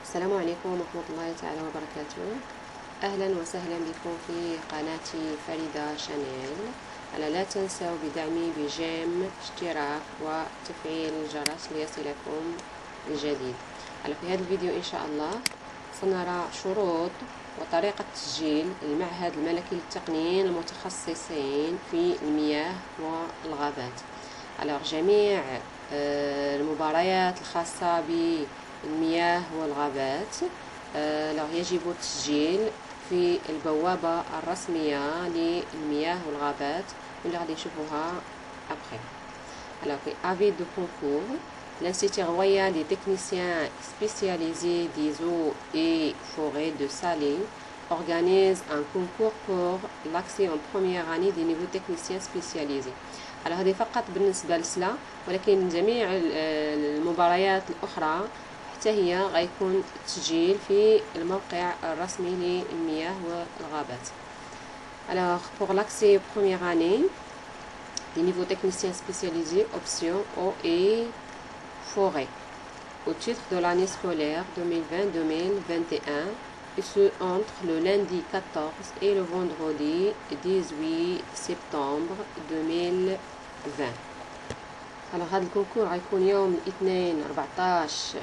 السلام عليكم ورحمة الله تعالى وبركاته. أهلا وسهلا بكم في قناتي فريدة شانيل. لا تنسوا بدعمي بجيم اشتراك وتفعيل الجرس ليصلكم الجديد. في هذا الفيديو إن شاء الله سنرى شروط وطريقة تسجيل المعهد الملكي للتقنيين المتخصصين في المياه والغابات. جميع المباريات الخاصة بالمياه والغابات يجب التسجيل في البوابة الرسمية للمياه والغابات واللي غادي نشوفوها après. في avis de concours, l'Institut royal des techniciens spécialisés des eaux et forêts de Salé organise un concours pour l'accès en première année des niveaux techniciens spécialisés. هذه فقط بالنسبة لسلا، ولكن جميع المباريات الأخرى حتى هي غيكون تسجيل في الموقع الرسمي للمياه والغابات. Alors pour l'accès première année des niveaux techniciens spécialisés option eau et forêt au titre de l'année scolaire 2020-2021 et ce entre le lundi 14 et le vendredi 18 septembre 2020. هذا الكونكور غيكون يوم الاثنين 14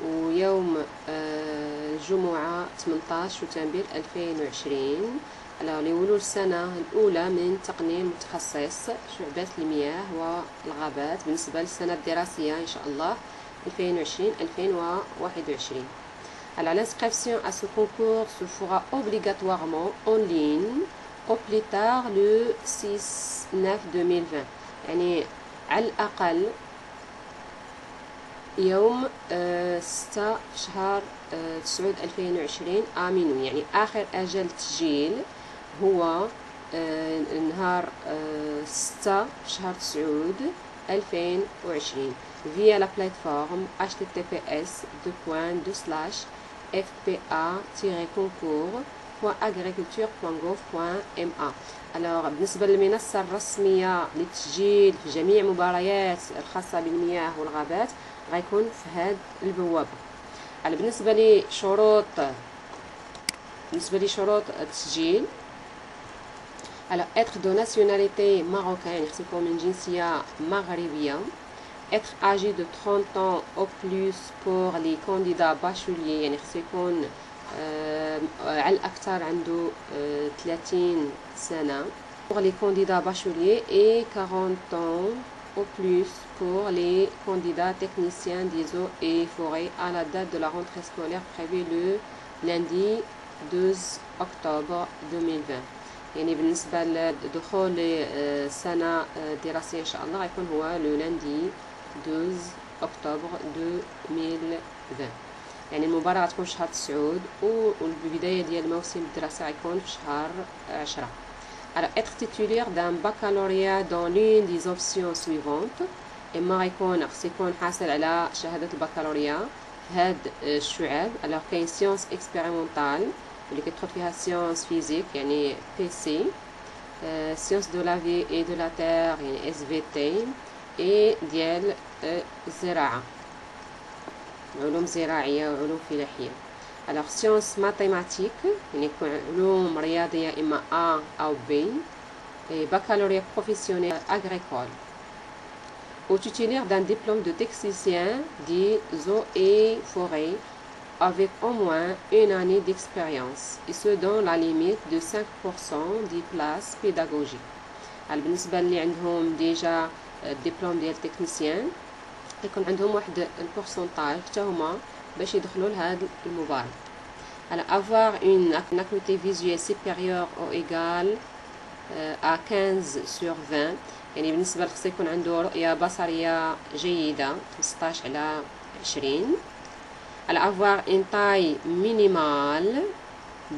ويوم الجمعة 18 شتنبر 2020 لولو السنة الأولى من تقنين متخصص شعبات المياه والغابات بالنسبة للسنة الدراسية إن شاء الله 2020-2021. L'inscription à ce concours se fera obligatoirement en ligne au plus tard le 6/9/2020. يعني على الأقل يوم 6 شهر 9 2020 آمنوا، يعني آخر أجل التسجيل هو نهار 6 شهر 9 2020 via la plateforme https://fpa-concours.agriculture.gov.ma. بالنسبة للمنصة الرسمية للتسجيل في جميع مباريات الخاصة بالمياه والغابات غيكون في هذه البوابة. بالنسبة لشروط التسجيل être de nationalité marocaine، يعني خصو يكون من جنسية مغربية، être âgé de 30 ans au plus pour les candidats bacheliers، يعني خصو يكون على الأكثر عنده 30 سنة pour les candidats bacheliers et 40 ans au plus pour les candidats techniciens des eaux et forêts à la date de la rentrée scolaire prévue le lundi 12 octobre 2020. يعني بالنسبة لدخول السنة الدراسية إن شاء الله غيكون هو لو lundi 12 أكتوبر 2020. يعني المباراة غتكون في شهر 9 والبداية ديال الموسم الدراسي غيكون في شهر 10. Alors être titulaire d'un baccalauréat dans l'une des options suivantes، إما غيكون خص يكون حاصل على شهادة البكالوريا في هاد الشعب. alors كاين سيونس اكسبيريمونتال اللي كتدخل فيها سيونس فيزيك يعني PC، سيونس دو لا في اي دو لا تير يعني SVT، اي ديال الزراعة علوم زراعية وعلوم فلاحية. alors sciences mathématiques يعني يكون علوم رياضية إما A أو B، et baccalauréat professionnel agricole ou titulaire d'un diplôme de technicien des eaux et forêts avec au moins une année d'expérience et ce dans la limite de 5% des places pédagogiques. بالنسبة اللي عندهم ديجا الدبلوم ديال تكنيسيان يكون عندهم واحد البورسونتاج حتى هما باش يدخلوا لهاد المباراة. avoir une acuité visuelle supérieure ou égale à 15/20، يعني بالنسبة لخص يكون عنده رؤية بصرية جيدة 15/20. avoir une taille minimale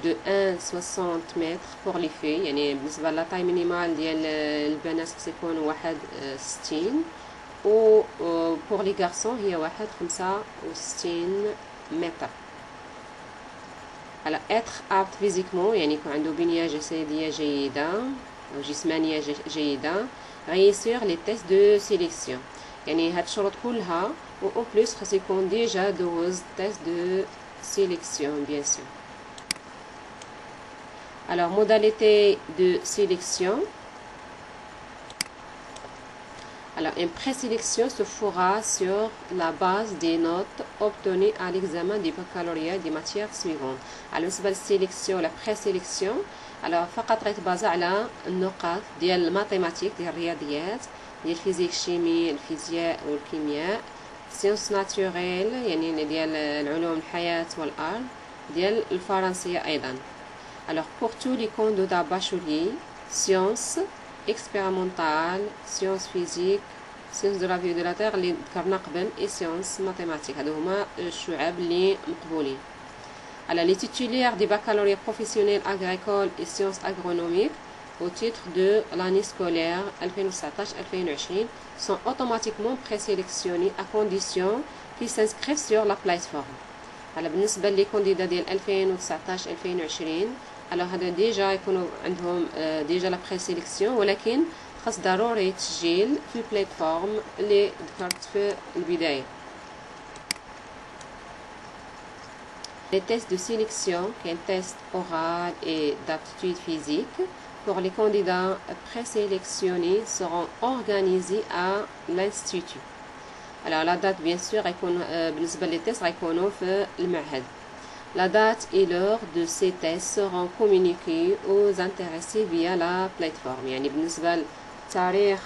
de 1,60 mètres pour les filles، يعني بالنسبة لا تاي مينيمال ديال البنات خص يكون 1.60 و pour les garçons هي 1.65 متر. être apte physiquement يعني يكون عنده بنية جسدية جيدة أو جسمانية جيدة، réussir les tests de sélection، يعني هاد الشروط كلها و en plus خاص يكون ديجا دوز test de sélection bien sûr. Alors modalité de sélection. Alors, une présélection se fera sur la base des notes obtenues à l'examen du baccalauréat des matières suivantes. Alors, بالنسبة للسيليكسيون la présélection, alors فقط غيتبازا على النقاط ديال الماتيماتيك ديال الرياضيات ديال الفيزيك الشيمي الفيزياء والكيمياء سيونس ناتوريل يعني ديال العلوم الحياة والأرض ديال الفرنسية أيضا. Alors, pour tous les candidats bacheliers, sciences expérimentales, sciences physiques, sciences de la vie et de la terre اللي ذكرنا قبل et sciences mathématiques هادو هما الشعب اللي مقبولين. Alors les titulaires des baccalauréats professionnels agricoles et sciences agronomiques au titre de l'année scolaire 2019-2020 sont automatiquement présélectionnés à condition qu'ils s'inscrivent sur la plateforme. Alors بالنسبة لي candidats ديال 2019-2020 alors هذا ديجا يكونوا عندهم ديجا لا بريسيليكسيون ولكن خاص ضروري تسجيل في البلاتفورم اللي ذكرت في البداية. Les tests de sélection, qui est un test oral et d'aptitude physique, pour les candidats présélectionnés seront organisés à l'institut. Alors la date bien sûr يكون بالنسبة للتست غيكونوا في المعهد. La date et l'heure de ces tests seront communiqués aux intéressés via la plateforme. يعني بالنسبة للتاريخ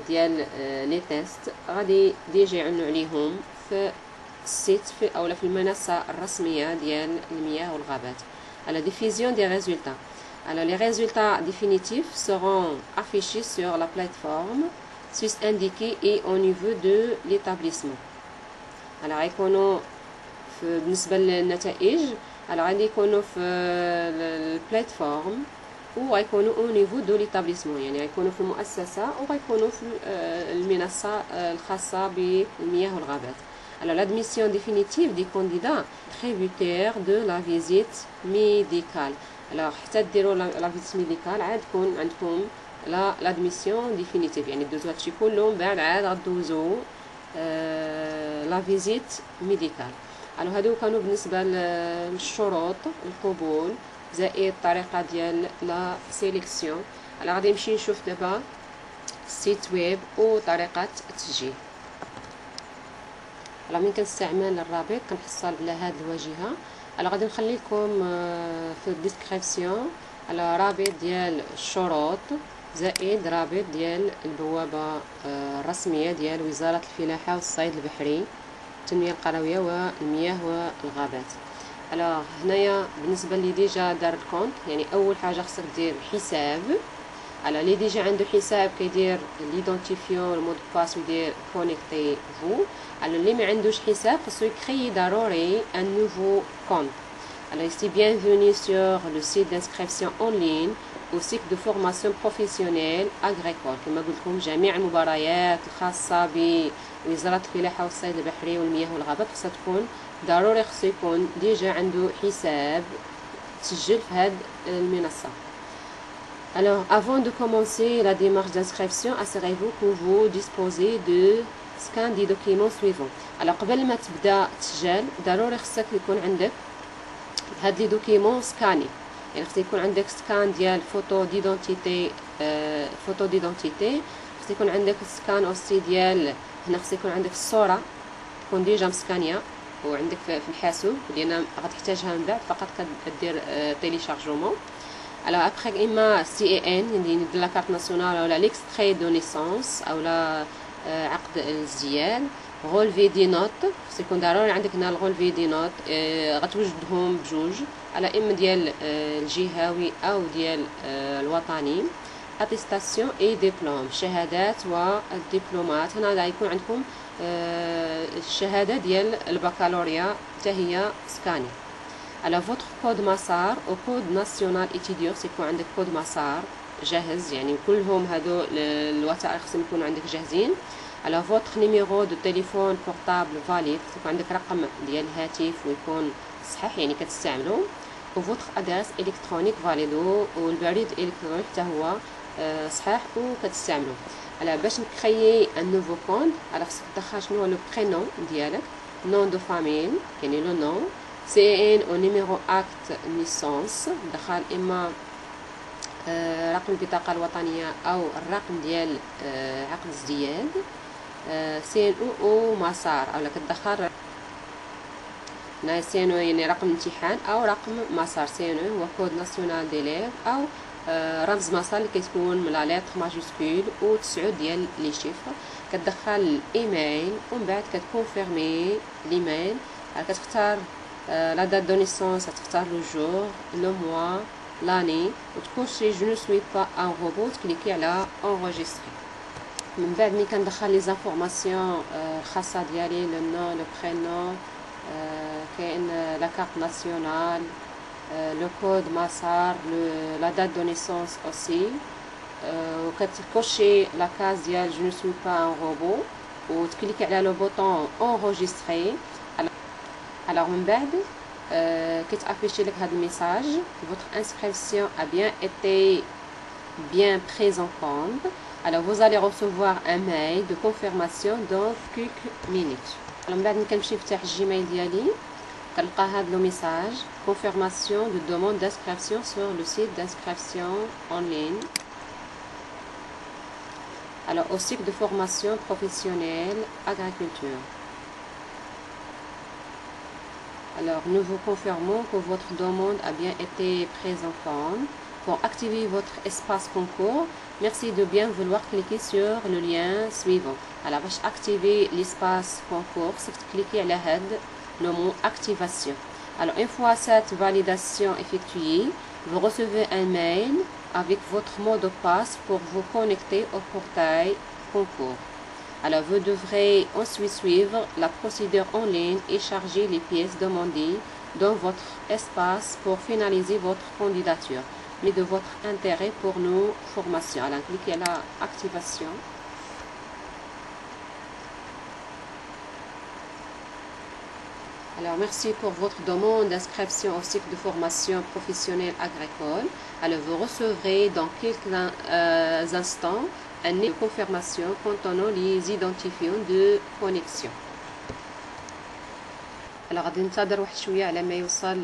ديال لي تيست غادي ديجا يعنوا عليهم في السيت أو في المنصة الرسمية ديال المياه والغابات. À la diffusion des résultats. Alors les résultats définitifs seront affichés sur la plateforme sus indiqués et au niveau de l'établissement. Alors يكونوا بالنسبة للنتائج alors غادي يكونوا في البلاتفورم وغيكونوا au niveau de l'établissement يعني غيكونوا في المؤسسة وغيكونوا في المنصة الخاصة بالمياه والغابات. Alors l'admission définitive des candidats tributaires de la visite médicale. Alors حتى ديروا la visite médicale عاد تكون عندكم l'admission définitive يعني دوزو هادشي كله من بعد عاد غدوزو la visite médicale. alors هادو كانوا بالنسبة للشروط القبول زائد الطريقة ديال لا سيليكسيون. alors غادي نمشي نشوف دابا السيت ويب وطريقة التسجيل. alors من كنستعمل الرابط كنحصل بلا هاد الواجهة. alors غادي نخلي لكم في الديسكريبسيون alors رابط ديال الشروط زائد رابط ديال البوابة الرسمية ديال وزارة الفلاحة والصيد البحري التنمية القروية والمياه والغابات. alors هنايا بالنسبة اللي ديجا دار الكونت يعني أول حاجة خصك دير حساب. alors اللي ديجا عنده حساب كيدير ليدونتيفيون المود باس ويدير كونيكتي فو. alors اللي ما عندوش حساب خصو يكري ضروري un nouveau compte. alors ici bienvenue sur le site d'inscription en ligne au cycle de formation professionnelle agricole. كما قلت لكم جميع المباريات الخاصة بوزارة الفلاحة والصيد البحري والمياه والغابات خصها تكون ضروري خصو يكون ديجا عنده حساب تسجل في هاد المنصة. alors avant de commencer la démarche d'inscription assurez-vous que vous disposez de scan des documents suivants. alors قبل ما تبدا تسجل ضروري خصك يكون عندك هاد لي دوكيمون سكاني يعني خص يكون عندك سكان ديال فوتو ديدونتيتي فوتو ديدونتيتي خص يكون عندك سكان اوسي ديال هنا خص يكون عندك الصوره تكون ديجا مسكانيه وعندك في الحاسوب لان غتحتاجها من بعد فقط كدير تيليشارجمون. alors après اما CAN يعني لا كارت ناسيونال ولا ليكستري دو نيسانس او لا عقد الازدياد. غولفي دي نوت خص يكون ضروري عندك هنا الغولفي دي نوت غتوجدهم بجوج على اما ديال الجهوي او ديال الوطني. اتيستاسيون اي ديبلوم شهادات والدبلومات هنا غيكون عندكم الشهاده ديال البكالوريا حتى هي سكاني. على فوتر كود مسار او كود ناسيونال ايتيديور يكون عندك كود مسار جاهز يعني كلهم هادو الوثائق خصهم يكونوا عندك جاهزين. على فوتر نيميرو دو تليفون بورتابل فاليد يكون عندك رقم ديال الهاتف ويكون صحيح يعني كتستعملو. وفوتر ادريس الكترونيك فاليدو والبريد الالكترونيك حتى هو صحيح وكتستعملو. Alors باش نكريي un nouveau compte alors خصك تدخل شنو هو لو برينون ديالك nom de famille يعني لو نون CN au numéro acte naissance دخل اما رقم البطاقة الوطنية أو الرقم ديال عقد الازدياد CNO أو مسار أو كتدخل CNO يعني رقم الامتحان أو رقم مسار CNO هو كود ناسيونال ديليف أو رمز مسار اللي كتكون من لا لتر ماجيسكول و 9 ديال لي شيفر كتدخل الايميل ومن بعد كتكونفيرمي الايميل كتختار لا دات دو نيسونس كتختار لو جور لو موا لاني وتكوشي جو نو سوي با ان روبو تكليكي على انغوجيستري. من بعد ملي كندخل لي زانفورماسيون الخاصه ديالي لو نون لو برينون كاين لا كارت ناسيونال le code مسار la date de naissance aussi وكتكوشي لا كاز ديال je ne suis pas un robot وتكليكي على لو بوطون enregistrer. alors من بعد كتافيشي لك هذا الميساج votre inscription a bien été bien prise en compte alors vous allez recevoir un mail de confirmation dans quelques minutes. alors من بعد كنمشي نفتح الجيميل ديالي كنلقى هذا لو ميساج confirmation de demande d'inscription sur le site d'inscription en ligne. Alors au cycle de formation professionnelle agriculture. Alors nous vous confirmons que votre demande a bien été prise en compte. Pour activer votre espace concours, merci de bien vouloir cliquer sur le lien suivant. Alors باش activer l'espace concours, c'est cliquer على هذا le mot activation. Alors une fois cette validation effectuée, vous recevez un mail avec votre mot de passe pour vous connecter au portail concours. Alors vous devrez ensuite suivre la procédure en ligne et charger les pièces demandées dans votre espace pour finaliser votre candidature, mais de votre intérêt pour nos formations. Alors cliquez à l'activation. Alors, merci pour votre demande d'inscription au cycle de formation professionnelle agricole. Alors, vous recevrez dans quelques instants un mail de confirmation contenant les identifiants de connexion. Alors, غادي ننتظر واحد شوية على ما يوصل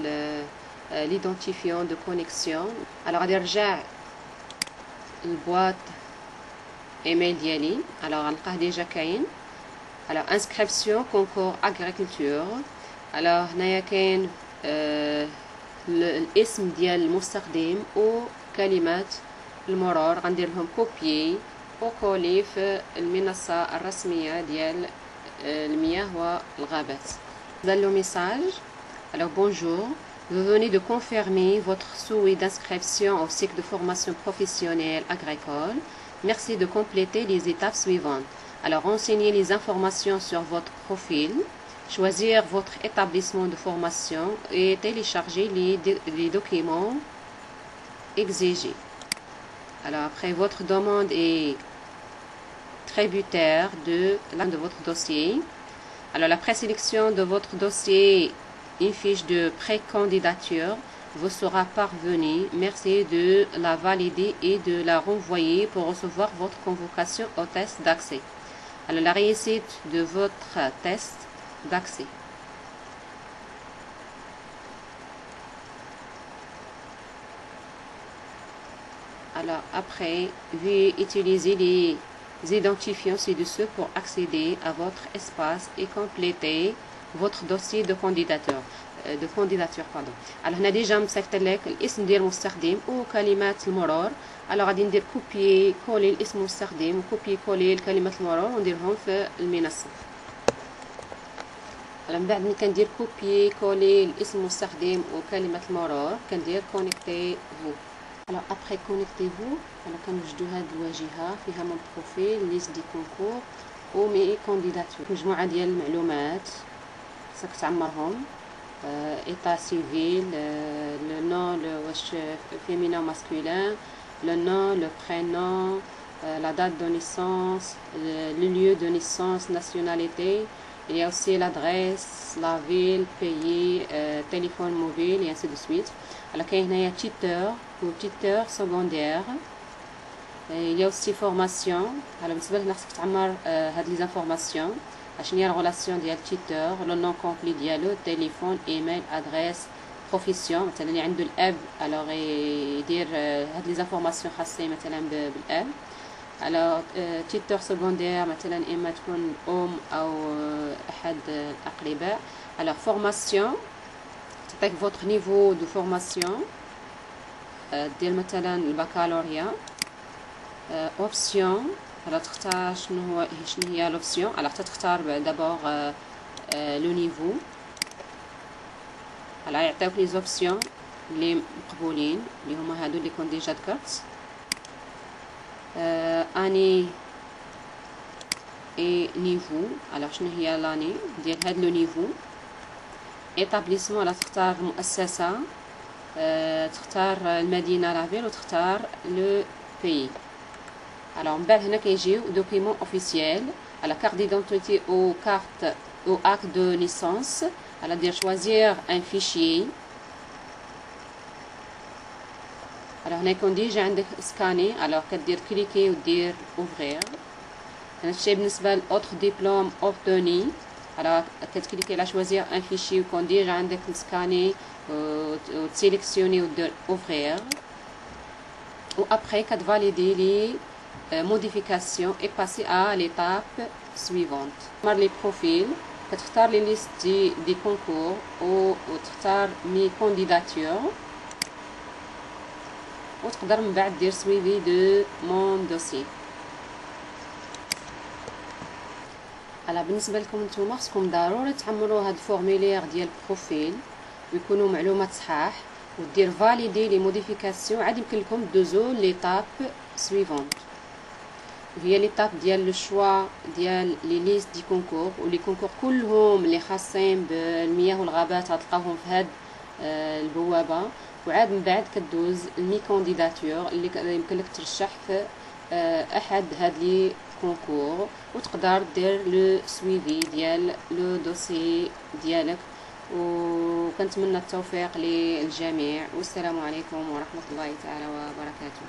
l'identifiant de connexion. Alors, غادي نرجع البواط ايميل ديالي. alors غنلقاه ديجا كاين. alors inscription concours agriculture. alors هنايا كاين الاسم ديال المستخدم وكلمات المرور غندير لهم كوبيي وكولي في المنصة الرسمية ديال المياه والغابات. dans le message alors bonjour, vous venez de confirmer votre souhait d'inscription au cycle de formation professionnelle agricole. Merci de compléter les étapes suivantes. alors renseignez les informations sur votre profil, choisir votre établissement de formation et télécharger les documents exigés. Alors après, votre demande est tributaire de votre dossier. Alors la présélection de votre dossier, une fiche de pré-candidature vous sera parvenue. Merci de la valider et de la renvoyer pour recevoir votre convocation au test d'accès. Alors la réussite de votre test d'accès. Alors après, veuillez utiliser les identifiants ci-dessous pour accéder à votre espace et compléter votre dossier de candidature. alors هنا ديجا مسكت لك الاسم ديال المستخدم وكلمات المرور. alors غادي ندير كوبي كولي الاسم المستخدم وكوبي كولي كلمات المرور ونديرهم في المنصه. من بعد ملي كندير كوبي كولي الاسم المستخدم وكلمه المرور كندير كونيكتي فو. alors après connectez-vous alors كنوجدوا هذه الواجهه فيها mon profil liste دي كونكور و مي كانديداتور مجموعه ديال المعلومات خصك تعمرهم état civil le nom le واش féminin masculin le nom le prénom la date de naissance le lieu de naissance nationalité. Il y a aussi l'adresse, la ville, pays, téléphone mobile et ainsi de suite. Alors كاين هنايا tuteur ou tuteur secondaire. il y a aussi formation. Alors بالنسبه لنا خصك تعمر هاد لي زانفورماسيون شنو هي الريلاسيون ديال التيتور، لو نون كومبلي ديالو، تليفون، ايميل، ادريس، بروفيسيون. مثلا اللي عنده الاب الوغ يدير هاد لي زانفورماسيون خاصين مثلا بالاب. الوغ تيتور سكوندير مثلا اما تكون ام او احد الاقرباء. الوغ فورماسيون تعطيك فوتر نيفو دو فورماسيون ديال مثلا البكالوريا. اوبسيون على تختار شنو هي لوبسيون. على حتى تختار دابور لو نيفو. على يعطيوك لي زوبسيون اللي مقبولين اللي هما هادو اللي كون ديجا ذكرت. اني اي نيفو. على شنو هي لاني ديال هاد لو نيفو. ايتابليسمون على تختار مؤسسه، تختار المدينه لافيل وتختار لو بي. Alors, من بعد هنا كيجيو دوكيمون اوفيسيال على كارت ديدونتيتي او كارت او اكت دو نيسانس. على دير شوازير ان فيشيي. على هنا يكون ديجا عندك سكاني. على كدير كليكي ودير اوفغير. نفس الشيء بالنسبه لاوتر ديبلوم اوبتوني. على كتكليكي على شوازير ان فيشي ويكون ديجا عندك سكاني وتسيليكسيوني ودير اوفغير. و ابري كتفاليدي لي modification et passer à l'étape suivante. Les profils, كتختار les listes des concours وتختار mes candidatures وتقدر من بعد دير suivi de mon dossier. على بالنسبه لكم نتوما خصكم ضروري تعمروا هاد الفورمولير ديال البروفيل ويكونوا معلومات صحاح ودير فاليدي لي موديفيكاسيون. عاد يمكن لكم دوزو ليتاب سويفونت هي ليتاب ديال لو شوا ديال لي ليست دي كونكور. ولي كونكور كلهم اللي خاصين بالمياه والغابات غتلقاوهم في هاد البوابه. وعاد من بعد كدوز المي كانديداتور اللي يمكن لك ترشح في احد هاد لي كونكور وتقدر دير لو سويفي ديال لو دوسي ديالك. وكنتمنى التوفيق للجميع والسلام عليكم ورحمه الله تعالى وبركاته.